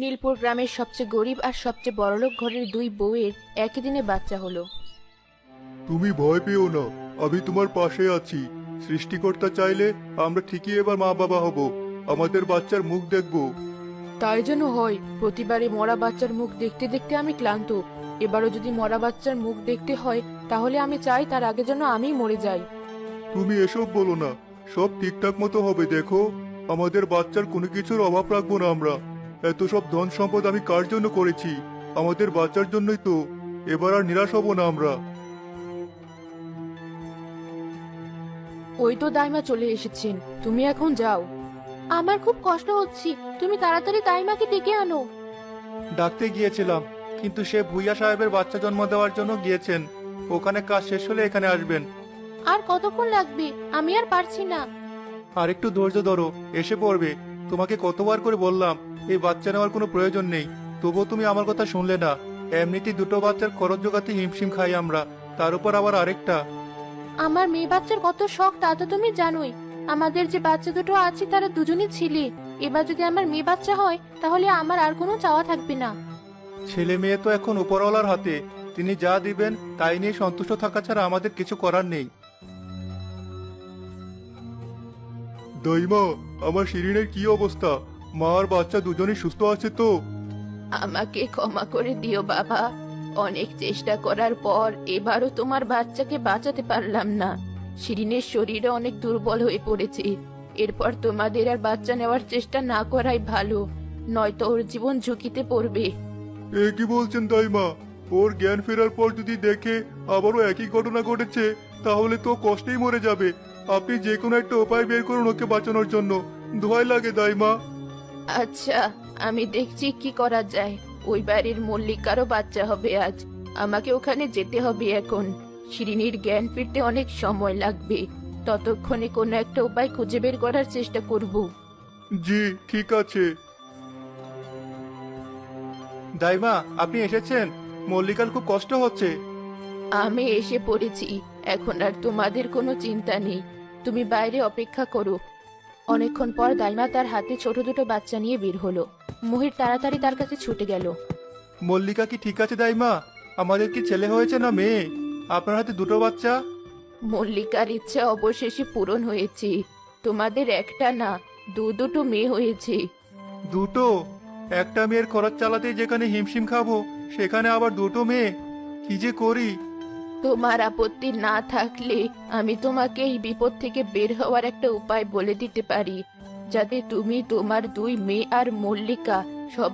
নীলপুর গ্রামের সবচেয়ে গরিব আর সবচেয়ে বড়লোক ঘরের দুই বউয়ের একই দিনে বাচ্চা হলো। তুমি ভয় পেও না, আমি তোমার পাশে আছি। সৃষ্টিকর্তা চাইলে আমরা ঠিকই এবার মা বাবা হব, আমাদের বাচ্চার মুখ দেখব। তাই যেন হয়। প্রতিবারে মরা বাচ্চার মুখ দেখতে দেখতে আমি ক্লান্ত। এবারও যদি মরা বাচ্চার মুখ দেখতে হয় তাহলে আমি চাই তার আগে যেন আমি মরে যাই। তুমি এসব বলো না, সব ঠিকঠাক মতো হবে। দেখো, আমাদের বাচ্চার কোনো কিছুর অভাব রাখবো না আমরা। এত সব ধন সম্পদ আমি কার জন্য করেছি? আমাদের বাচ্চার জন্যই তো। এবার আর নিরাশ হব না আমরা। ওই তো দাইমা চলে এসেছেন, তুমি এখন যাও। আমার খুব কষ্ট হচ্ছে, তুমি তাড়াতাড়ি দাইমাকে ডেকে আনো। ডাকতে গিয়েছিলাম, কিন্তু সে ভুইয়া সাহেবের বাচ্চা জন্ম দেওয়ার জন্য গিয়েছেন। ওখানে কাজ শেষ হলে এখানে আসবেন। আর কতক্ষণ লাগবে? আমি আর পারছি না। আর একটু ধৈর্য ধরো, এসে পড়বে। তোমাকে কতবার করে বললাম এই বাচ্চা নেওয়ার কোনো প্রয়োজন নেই, তবুও তুমি আমার কথা শুনলে না। এমনিতেই দুটো বাচ্চার খরচ জোগাতে হিমশিম খাই আমরা, তার উপর আবার আরেকটা। আমার মেয়ে বাচ্চার কত শখ তা তো তুমি জানোই। আমাদের যে বাচ্চা দুটো আছে তারা দুজনই ছেলে। এবার যদি আমার মেয়ে বাচ্চা হয় তাহলে আমার আর কোনো চাওয়া থাকবে না। ছেলে মেয়ে তো এখন উপরওয়ালার হাতে, তিনি যা দিবেন তাই নিয়ে সন্তুষ্ট থাকা ছাড়া আমাদের কিছু করার নেই। দাইমা, আমার শিরিনের কি অবস্থা? মা আর বাচ্চা দুজনেই সুস্থ আছে তো? আমাকে ক্ষমা করে দিও বাবা। অনেক চেষ্টা করার পর এবারও তোমার বাচ্চাকে বাঁচাতে পারলাম না। শিরিনের শরীরে অনেক দুর্বল হয়ে পড়েছে। এরপর তোমাদের আর বাচ্চা নেওয়ার চেষ্টা না করাই ভালো, নয়তো ওর জীবন ঝুঁকিতে পড়বে। এ কি বলছেন দাইমা? ওর জ্ঞান ফেরার পর যদি দেখে আবারও একই ঘটনা ঘটেছে, তাহলে তো কষ্টেই মরে যাবে। আপনি যে কোনো একটা উপায় বের করুন ওকে বাঁচানোর জন্য। দোহাই লাগে দাইমা। আচ্ছা, আমি দেখছি কি করা যায়। ওই বাড়ির মল্লিকারও বাচ্চা হবে আজ। আমাকে ওখানে যেতে হবে এখন। শিরিনীর জ্ঞান ফিরতে অনেক সময় লাগবে। ততক্ষণে কোনো একটা উপায় খুঁজে বের করার চেষ্টা করব। জি, ঠিক আছে। দাইমা, আপনি এসেছেন? মল্লিকার খুব কষ্ট হচ্ছে। আমি এসে পড়েছি। এখন আর তোমাদের কোনো চিন্তা নেই। তুমি বাইরে অপেক্ষা করো। অনেকক্ষণ পর দাইমা তার হাতে ছোট দুটো বাচ্চা নিয়ে বের হলো। মহির তাড়াতাড়ি তার কাছে ছুটে গেল। মল্লিকা কি ঠিক আছে দাইমা? আমাদের কি ছেলে হয়েছে না মেয়ে? আপনার হাতে দুটো বাচ্চা। মল্লিকার ইচ্ছা অবশেষে পূরণ হয়েছে। তোমাদের একটা না, দুটো মেয়ে হয়েছে। দুটো? একটা মেয়ের খরচ চালাতেই যেখানে হিমশিম খাবো, সেখানে আবার দুটো মেয়ে! কি যে করি! তোমার আপত্তি না থাকলে আমি তোমাকে এই বিপদ থেকে বের হওয়ার একটা উপায় বলে দিতে পারি, যাতে তুমি তোমার দুই মেয়ে আর মল্লিকা